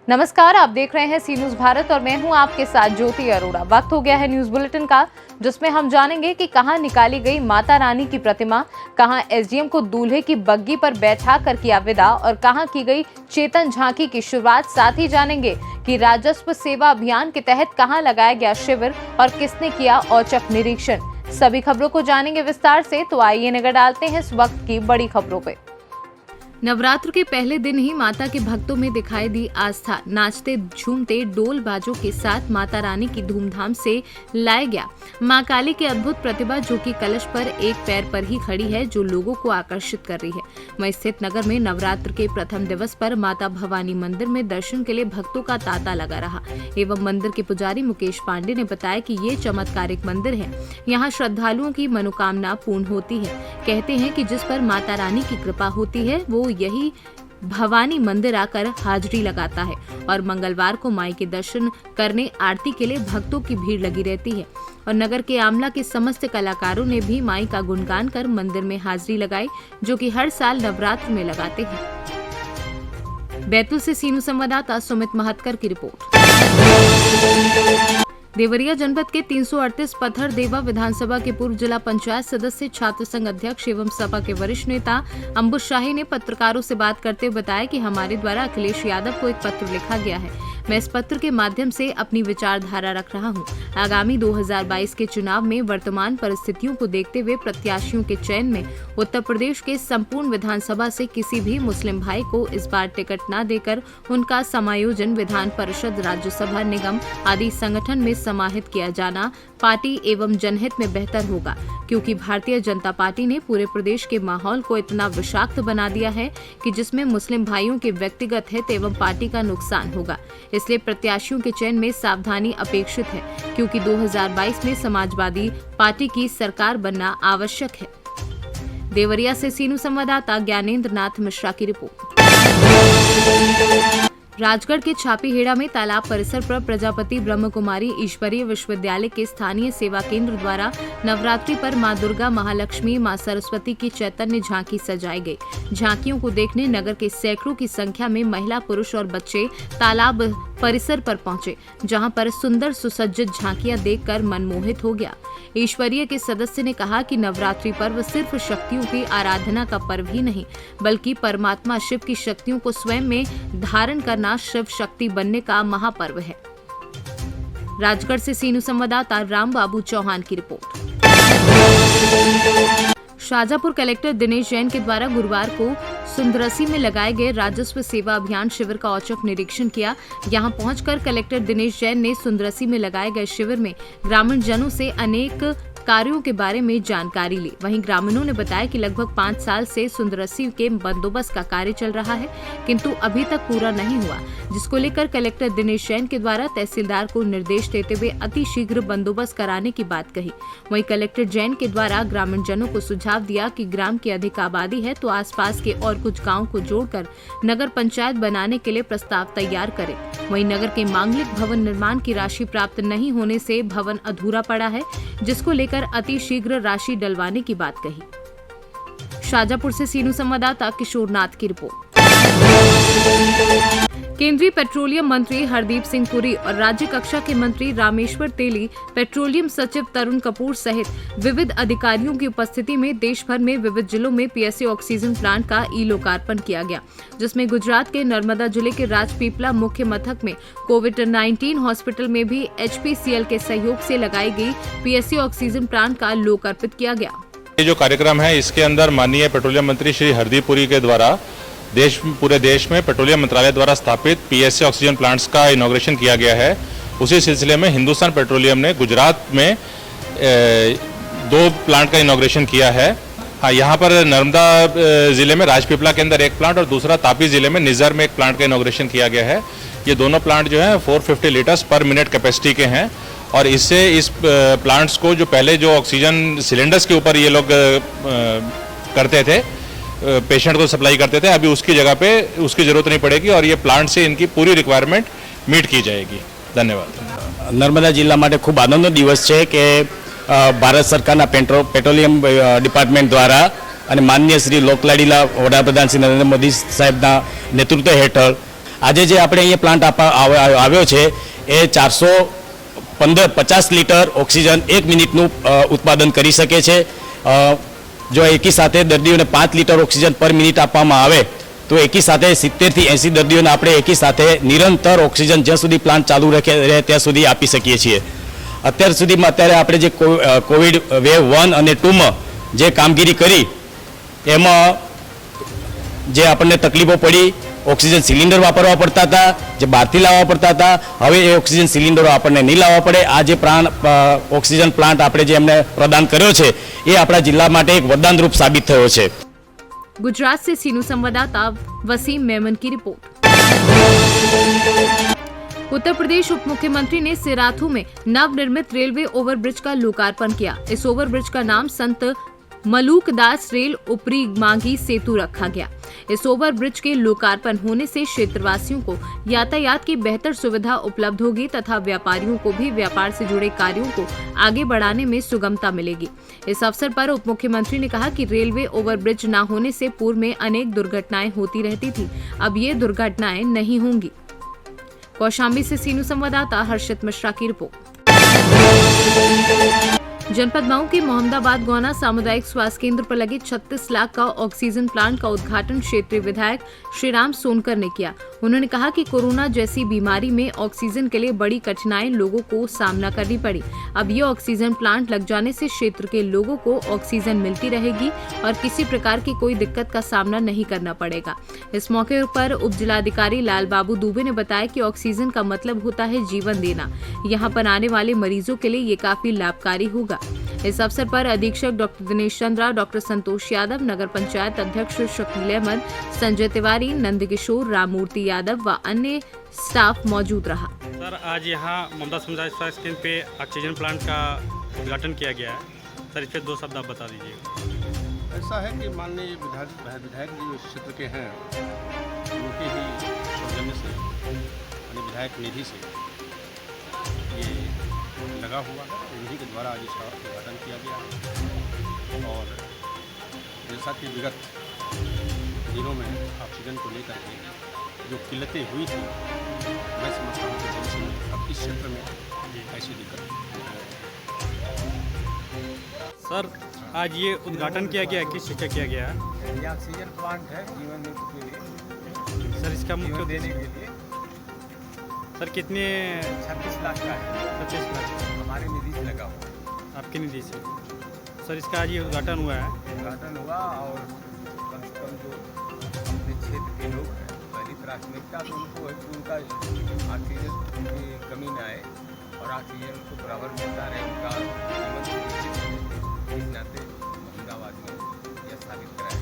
नमस्कार, आप देख रहे हैं सी न्यूज भारत और मैं हूं आपके साथ ज्योति अरोड़ा। वक्त हो गया है न्यूज बुलेटिन का, जिसमें हम जानेंगे कि कहां निकाली गई माता रानी की प्रतिमा, कहां एसडीएम को दूल्हे की बग्गी पर बैठा कर किया विदा और कहां की गई चेतन झांकी की शुरुआत। साथ ही जानेंगे कि राजस्व सेवा अभियान के तहत कहां लगाया गया शिविर और किसने किया औचक निरीक्षण। सभी खबरों को जानेंगे विस्तार से, तो आइए नजर डालते हैं इस वक्त की बड़ी खबरों पे। नवरात्र के पहले दिन ही माता के भक्तों में दिखाई दी आस्था। नाचते झूमते डोल बाजों के साथ माता रानी की धूमधाम से लाया गया मां काली की अद्भुत प्रतिभा, जो कि कलश पर एक पैर पर ही खड़ी है, जो लोगों को आकर्षित कर रही है। वहीं स्थित नगर में नवरात्र के प्रथम दिवस पर माता भवानी मंदिर में दर्शन के लिए भक्तों का तांता लगा रहा। एवं मंदिर के पुजारी मुकेश पांडे ने बताया कि ये चमत्कारिक मंदिर है, यहाँ श्रद्धालुओं की मनोकामना पूर्ण होती है। कहते हैं कि जिस पर माता रानी की कृपा होती है वो यही भवानी मंदिर आकर हाजिरी लगाता है और मंगलवार को माई के दर्शन करने आरती के लिए भक्तों की भीड़ लगी रहती है। और नगर के आमला के समस्त कलाकारों ने भी माई का गुणगान कर मंदिर में हाजिरी लगाई, जो कि हर साल नवरात्र में लगाते हैं। बैतूल से सीनू संवाददाता सुमित महतकर की रिपोर्ट। देवरिया जनपद के 338 पत्थरदेवा विधानसभा के पूर्व जिला पंचायत सदस्य, छात्र संघ अध्यक्ष एवं सपा के वरिष्ठ नेता अंबुज शाही ने पत्रकारों से बात करते हुए बताया कि हमारे द्वारा अखिलेश यादव को एक पत्र लिखा गया है। मैं इस पत्र के माध्यम से अपनी विचारधारा रख रहा हूं। आगामी 2022 के चुनाव में वर्तमान परिस्थितियों को देखते हुए प्रत्याशियों के चयन में उत्तर प्रदेश के संपूर्ण विधानसभा से किसी भी मुस्लिम भाई को इस बार टिकट न देकर उनका समायोजन विधान परिषद, राज्यसभा, निगम आदि संगठन में समाहित किया जाना पार्टी एवं जनहित में बेहतर होगा, क्योंकि भारतीय जनता पार्टी ने पूरे प्रदेश के माहौल को इतना विषाक्त बना दिया है कि जिसमें मुस्लिम भाइयों के व्यक्तिगत हित एवं पार्टी का नुकसान होगा। इसलिए प्रत्याशियों के चयन में सावधानी अपेक्षित है, क्योंकि 2022 में समाजवादी पार्टी की सरकार बनना आवश्यक है। देवरिया से सीनू संवाददाता ज्ञानेंद्र नाथ मिश्रा की रिपोर्ट। राजगढ़ के छापीहेड़ा में तालाब परिसर पर प्रजापति ब्रह्म कुमारी ईश्वरीय विश्वविद्यालय के स्थानीय सेवा केंद्र द्वारा नवरात्रि पर मां दुर्गा, महालक्ष्मी, मां सरस्वती की चैतन्य झांकी सजाई गई। झांकियों को देखने नगर के सैकड़ों की संख्या में महिला, पुरुष और बच्चे तालाब परिसर पर पहुंचे, जहां पर सुंदर सुसज्जित झांकियां देखकर मनमोहित हो गया। ईश्वरीय के सदस्य ने कहा कि नवरात्रि पर्व सिर्फ शक्तियों की आराधना का पर्व ही नहीं, बल्कि परमात्मा शिव की शक्तियों को स्वयं में धारण करना शिव शक्ति बनने का महापर्व है। राजगढ़ से सीनू संवाददाता राम बाबू चौहान की रिपोर्ट। शाजापुर कलेक्टर दिनेश जैन के द्वारा गुरुवार को सुंदरसी में लगाए गए राजस्व सेवा अभियान शिविर का औचक निरीक्षण किया। यहां पहुंचकर कलेक्टर दिनेश जैन ने सुंदरसी में लगाए गए शिविर में ग्रामीण जनों से अनेक कार्यों के बारे में जानकारी ली। वहीं ग्रामीणों ने बताया कि लगभग 5 साल से सुंदरसी के बंदोबस्त का कार्य चल रहा है, किंतु अभी तक पूरा नहीं हुआ, जिसको लेकर कलेक्टर दिनेश जैन के द्वारा तहसीलदार को निर्देश देते हुए अति शीघ्र बंदोबस्त कराने की बात कही। वहीं कलेक्टर जैन के द्वारा ग्रामीण जनों को सुझाव दिया कि ग्राम की अधिक आबादी है तो आसपास के और कुछ गाँव को जोड़कर नगर पंचायत बनाने के लिए प्रस्ताव तैयार करे। वहीं नगर के मांगलिक भवन निर्माण की राशि प्राप्त नहीं होने से भवन अधूरा पड़ा है, जिसको लेकर अति शीघ्र राशि डलवाने की बात कही। शाजापुर से सीनू संवाददाता किशोरनाथ की रिपोर्ट। केंद्रीय पेट्रोलियम मंत्री हरदीप सिंह पुरी और राज्य कक्षा के मंत्री रामेश्वर तेली, पेट्रोलियम सचिव तरुण कपूर सहित विविध अधिकारियों की उपस्थिति में देश भर में विविध जिलों में पीएससी ऑक्सीजन प्लांट का ई लोकार्पण किया गया, जिसमें गुजरात के नर्मदा जिले के राजपीपला मुख्य मथक में कोविड-19 हॉस्पिटल में भी एचपीसीएल के सहयोग से लगाई गई पीएससी ऑक्सीजन प्लांट का लोकार्पित किया गया। ये जो कार्यक्रम है, इसके अंदर माननीय पेट्रोलियम मंत्री श्री हरदीप पुरी के द्वारा पूरे देश में पेट्रोलियम मंत्रालय द्वारा स्थापित पीएससी ऑक्सीजन प्लांट्स का इनॉग्रेशन किया गया है। उसी सिलसिले में हिंदुस्तान पेट्रोलियम ने गुजरात में 2 प्लांट का इनॉग्रेशन किया है। हाँ, यहाँ पर नर्मदा जिले में राजपीपला के अंदर एक प्लांट और दूसरा तापी जिले में निज़र में एक प्लांट का इनॉग्रेशन किया गया है। ये दोनों प्लांट जो है 450 लीटर्स पर मिनट कैपेसिटी के हैं और इससे इस प्लांट्स को जो पहले जो ऑक्सीजन सिलेंडर्स के ऊपर ये लोग करते थे, पेशेंट को सप्लाई करते थे, अभी उसकी जगह पे उसकी ज़रूरत नहीं पड़ेगी और ये प्लांट से इनकी पूरी रिक्वायरमेंट मीट की जाएगी। धन्यवाद। नर्मदा जिला માટે ખૂબ આનંદનો દિવસ છે કે ભારત સરકારના પેટ્રોલિયમ ડિપાર્ટમેન્ટ દ્વારા અને માનનીય શ્રી લોકલાડીલા વડાપ્રધાન શ્રી નરેન્દ્ર મોદી સાહેબના નેતૃત્વ હેઠળ આજે જે આપણે અહીંયા પ્લાન્ટ આવ્યો છે એ 450 લીટર ઓક્સિજન 1 મિનિટનું ઉત્પાદન કરી શકે છે. જો એકી સાથે દર્દીઓને 5 લીટર ઓક્સિજન પર મિનિટ આપવામાં આવે તો એકી સાથે 70 થી 80 દર્દીઓને આપણે એકી સાથે નિરંતર ઓક્સિજન જ્યાં સુધી પ્લાન્ટ ચાલુ રહે ત્યાં સુધી આપી શકીએ છીએ. અત્યાર સુધીમાં અત્યારે આપણે જે કોવિડ વેવ 1 અને 2માં જે કામગીરી કરી એમાં જે આપણને તકલીફો પડી, ઓક્સિજન સિલિન્ડર વાપરવા પડતા હતા, જે બહારથી લાવવા પડતા હતા, હવે એ ઓક્સિજન સિલિન્ડરો આપણને નહીં લાવવા પડે. આ જે ઓક્સિજન પ્લાન્ટ આપણે જે એમને પ્રદાન કર્યો છે એ આપણા જિલ્લા માટે એક વરદાનરૂપ સાબિત થયો છે. गुजरात से सीनू संवाददाता वसीम मेमन की रिपोर्ट। उत्तर प्रदेश उप मुख्यमंत्री ने सिराथू में नवनिर्मित रेलवे ओवरब्रिज का लोकार्पण किया। इस ओवरब्रिज का नाम संत मलूकदास रेल ऊपरी मांगी सेतु रखा गया। इस ओवरब्रिज के लोकार्पण होने से क्षेत्रवासियों को यातायात की बेहतर सुविधा उपलब्ध होगी तथा व्यापारियों को भी व्यापार से जुड़े कार्यों को आगे बढ़ाने में सुगमता मिलेगी। इस अवसर पर उप मुख्यमंत्री ने कहा कि रेलवे ओवरब्रिज न होने से पूर्व में अनेक दुर्घटनाएं होती रहती थी, अब ये दुर्घटनाएं नहीं होंगी। कौशाम्बी से सीनू संवाददाता हर्षित मिश्रा की रिपोर्ट। जनपद मऊ के मोहम्मदाबाद गौना सामुदायिक स्वास्थ्य केंद्र पर लगे 36 लाख का ऑक्सीजन प्लांट का उद्घाटन क्षेत्रीय विधायक श्रीराम सोनकर ने किया। उन्होंने कहा कि कोरोना जैसी बीमारी में ऑक्सीजन के लिए बड़ी कठिनाई लोगों को सामना करनी पड़ी। अब ये ऑक्सीजन प्लांट लग जाने से क्षेत्र के लोगों को ऑक्सीजन मिलती रहेगी और किसी प्रकार की कोई दिक्कत का सामना नहीं करना पड़ेगा। इस मौके पर उप जिलाधिकारी लाल बाबू दुबे ने बताया कि ऑक्सीजन का मतलब होता है जीवन देना। यहाँ पर आने वाले मरीजों के लिए ये काफी लाभकारी होगा। इस अवसर पर अधीक्षक डॉक्टर दिनेश चंद्रा, डॉक्टर संतोष यादव, नगर पंचायत अध्यक्ष शकील अहमद, संजय तिवारी, नंदकिशोर, राममूर्ति यादव व अन्य स्टाफ मौजूद रहा। सर, आज यहाँ ममता सामुदायिक स्वास्थ्य केंद्र पे ऑक्सीजन प्लांट का उद्घाटन किया गया है। सर, इस पर 2 शब्द आप बता दीजिएगा। ऐसा है कि माननीय विधायक जी इस क्षेत्र के हैं, उनके ही सौजन्य से माननीय विधायक निधि से ये लगा हुआ है, उन्हीं के द्वारा आज इसका उद्घाटन किया गया है। और जैसा कि विगत दिनों में ऑक्सीजन को लेकर के जो किल्लतें हुई थी, मैं समझता हूँ कि भविष्य में अब इस क्षेत्र में ऐसी दिक्कत नहीं है। सर, आज ये उद्घाटन किया गया है, किस चीज़ का किया गया है? ये ऑक्सीजन प्लांट है जीवन के लिए, सर, इसका मुख्य देने उद्देश्य के लिए सर कितने? 36 लाख का है, 25 लाख हमारे निधि से लगा हुआ। आपकी निधि से। सर, इसका आज ये उद्घाटन हुआ है। उद्घाटन हुआ और कम से कम जो अपने क्षेत्र के लोग हैं, पहली प्राथमिकता तो उनको है कि उनका ऑक्सीजन की कमी न आए और ऑक्सीजन को बराबर मिलता रहे, उनका जीवन सुरक्षित रहे। इस नाते अहमदाबाद में यह साबित कराया।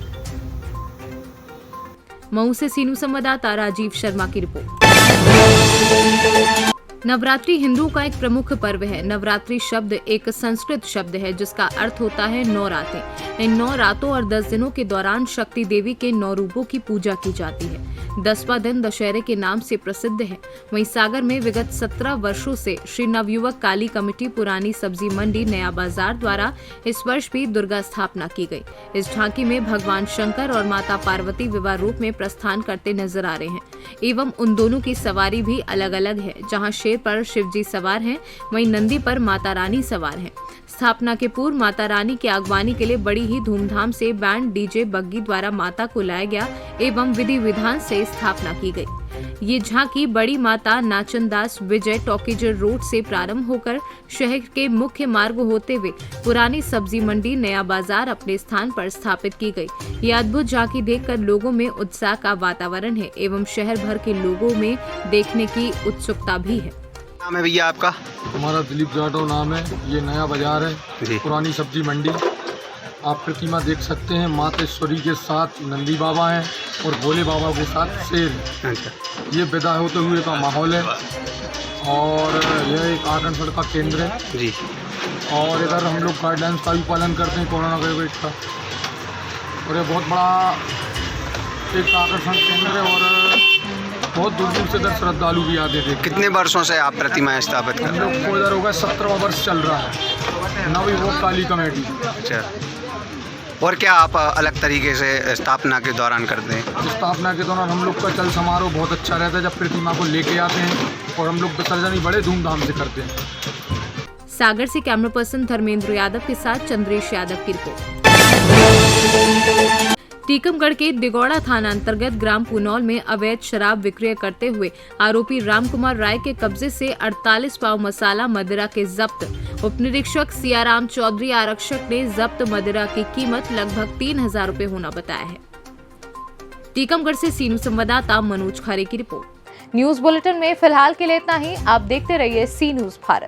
मऊ से सीनू संवाददाता राजीव शर्मा की रिपोर्ट। नवरात्रि हिंदुओं का एक प्रमुख पर्व है। नवरात्रि शब्द एक संस्कृत शब्द है जिसका अर्थ होता है 9 रातें। इन 9 रातों और 10 दिनों के दौरान शक्ति देवी के 9 रूपों की पूजा की जाती है। 10वां दिन दशहरे के नाम से प्रसिद्ध है। वहीं सागर में विगत 17 वर्षों से श्री नवयुवक काली कमेटी पुरानी सब्जी मंडी नया बाजार द्वारा इस वर्ष भी दुर्गा स्थापना की गई। इस झांकी में भगवान शंकर और माता पार्वती विवाह रूप में प्रस्थान करते नजर आ रहे हैं एवं उन दोनों की सवारी भी अलग अलग है। जहां शेर पर शिव जी सवार हैं, वहीं नंदी पर माता रानी सवार हैं। स्थापना के पूर्व माता रानी की अगवानी के लिए बड़ी ही धूमधाम से बैंड डीजे बग्गी द्वारा माता को लाया गया एवं विधि विधान से स्थापना की गई। ये झांकी बड़ी माता नाचनदास विजय टॉकीज रोड से प्रारंभ होकर शहर के मुख्य मार्ग होते हुए पुरानी सब्जी मंडी नया बाजार अपने स्थान पर स्थापित की गई। ये अद्भुत झांकी देखकर लोगों में उत्साह का वातावरण है एवं शहर भर के लोगों में देखने की उत्सुकता भी है। नाम है भैया आपका? हमारा दिलीप जाटव नाम है। ये नया बाजार है, पुरानी सब्जी मंडी। आप प्रतिमा देख सकते हैं, मातेश्वरी के साथ नंदी बाबा हैं और भोले बाबा के साथ शेर है। अच्छा। ये विदा होते हुए का माहौल है और यह एक आकर्षण का केंद्र है जी। और इधर हम लोग गाइडलाइंस का भी पालन करते हैं कोरोना के का। और ये बहुत बड़ा एक आकर्षण केंद्र है और बहुत दूर दूर से इधर श्रद्धालु भी आते थे। कितने वर्षों से आप प्रतिमाएं स्थापित कर हम रहे लोग हैं? को इधर होगा 17वां वर्ष चल रहा है, नवयुवक काली कमेटी। अच्छा। और क्या आप अलग तरीके से स्थापना के दौरान करते हैं? स्थापना के दौरान हम लोग का चल समारोह बहुत अच्छा रहता है जब प्रतिमा को लेके आते हैं, और हम लोग विसर्जन भी बड़े धूमधाम से करते हैं। सागर से कैमरा पर्सन धर्मेंद्र यादव के साथ चंद्रेश यादव की रिपोर्ट। टीकमगढ़ के दिगौड़ा थाना अंतर्गत ग्राम पुनौल में अवैध शराब विक्रय करते हुए आरोपी रामकुमार राय के कब्जे से 48 पाव मसाला मदिरा के जब्त। उप निरीक्षक सियाराम चौधरी आरक्षक ने जब्त मदिरा की कीमत लगभग 3,000 रुपए होना बताया है। टीकमगढ़ से सी न्यूज संवाददाता मनोज खरे की रिपोर्ट। न्यूज बुलेटिन में फिलहाल के लिए इतना ही। आप देखते रहिए सी न्यूज भारत।